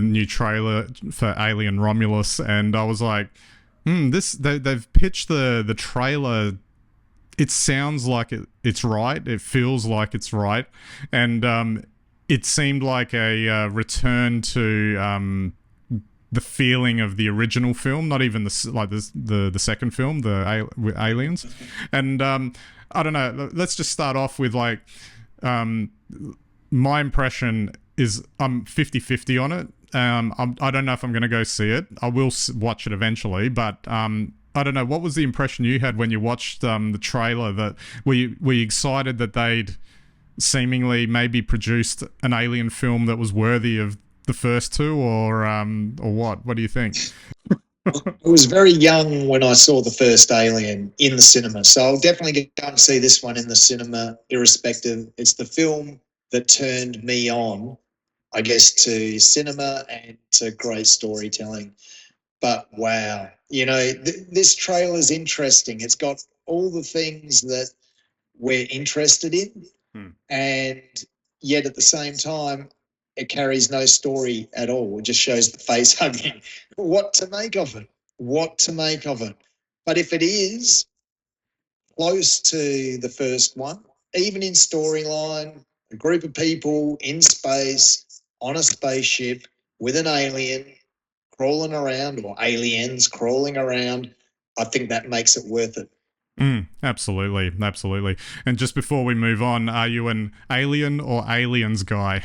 new trailer for Alien Romulus, and I was like, they've pitched the trailer. It sounds like it's right. It feels like it's right, and it seemed like a return to the feeling of the original film, not even the second film, with Aliens, and I don't know. Let's just start off with like my impression is I'm 50-50 on it. I don't know if I'm going to go see it. I will watch it eventually, but I don't know. What was the impression you had when you watched the trailer? That were you excited that they'd seemingly maybe produced an alien film that was worthy of the first two, or what? What do you think? I was very young when I saw the first Alien in the cinema, so I'll definitely go and see this one in the cinema, irrespective. It's the film that turned me on, I guess, to cinema and to great storytelling. But wow, this trailer's interesting. It's got all the things that we're interested in, and yet at the same time, it carries no story at all. It just shows the face hugging. What to make of it? What to make of it? But if it is close to the first one, even in storyline, a group of people in space on a spaceship with an alien crawling around, or aliens crawling around, I think that makes it worth it. Absolutely, absolutely. And just before we move on, are you an Alien or Aliens guy?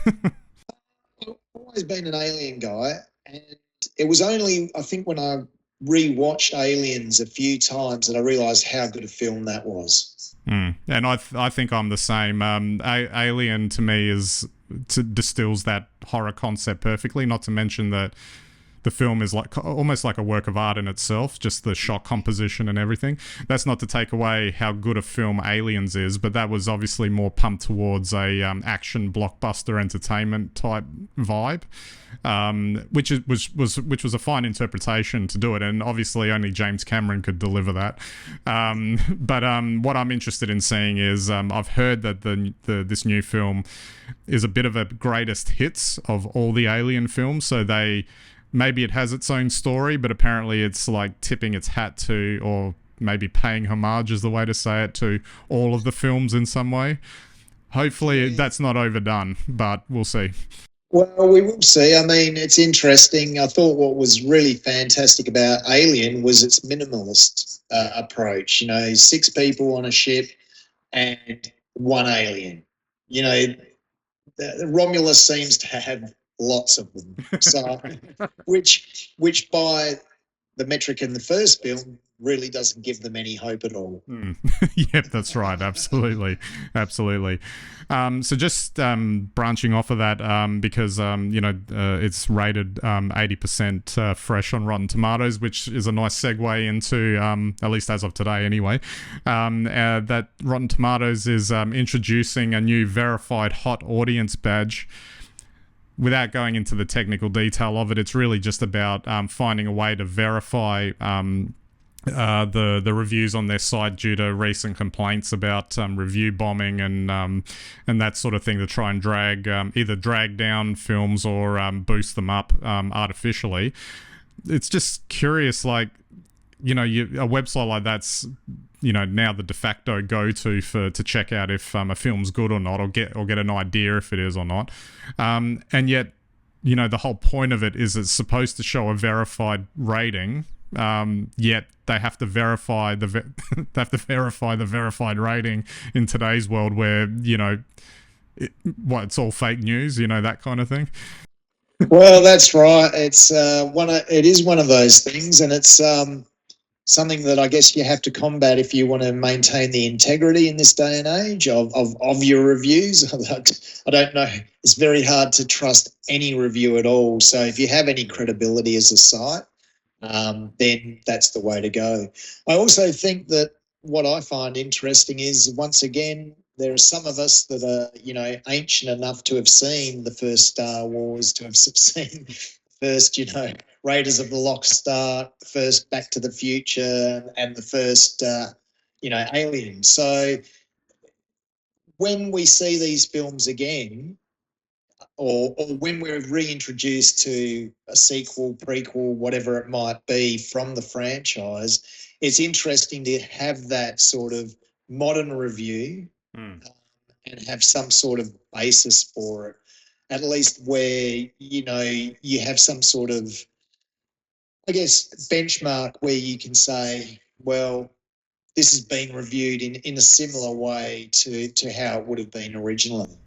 I've always been an Alien guy, and it was only, I think, when I rewatched Aliens a few times that I realised how good a film that was. And I think I'm the same. Alien to me distills that horror concept perfectly. Not to mention that the film is like almost like a work of art in itself, just the shot composition and everything. That's not to take away how good a film Aliens is, but that was obviously more pumped towards a action blockbuster entertainment type vibe, which was a fine interpretation to do it, and obviously only James Cameron could deliver that. But what I'm interested in seeing is I've heard that this new film is a bit of a greatest hits of all the Alien films, so maybe it has its own story, but apparently it's like tipping its hat to, or maybe paying homage is the way to say it, to all of the films in some way. Hopefully that's not overdone, but we'll see. Well, we will see. I mean, it's interesting. I thought what was really fantastic about Alien was its minimalist approach. 6 people on a ship and one alien. The Romulus seems to have lots of them. So, which by the metric in the first film really doesn't give them any hope at all. Yep, that's right. Absolutely. So just branching off of that, because it's rated 80% fresh on Rotten Tomatoes, which is a nice segue into, at least as of today anyway, that Rotten Tomatoes is introducing a new verified hot audience badge. Without going into the technical detail of it, it's really just about finding a way to verify the reviews on their site due to recent complaints about review bombing and that sort of thing, to try and either drag down films or boost them up artificially. It's just curious, like, a website like that's now the de facto go-to to check out if a film's good or not, or get an idea if it is or not, and yet the whole point of it is it's supposed to show a verified rating, yet they have to verify the verified rating in today's world where it's all fake news, that kind of thing. Well, that's right. It is one of those things, and it's something that I guess you have to combat if you want to maintain the integrity in this day and age of your reviews. I don't know. It's very hard to trust any review at all. So if you have any credibility as a site, then that's the way to go. I also think that what I find interesting is, once again, there are some of us that are, ancient enough to have seen the first Star Wars, to have seen the first, Raiders of the Lost Ark, the first Back to the Future, and the first, Alien. So when we see these films again, or when we're reintroduced to a sequel, prequel, whatever it might be from the franchise, it's interesting to have that sort of modern review and have some sort of basis for it, at least where, you have some sort of, I guess, benchmark where you can say, well, this has been reviewed in a similar way to how it would have been originally.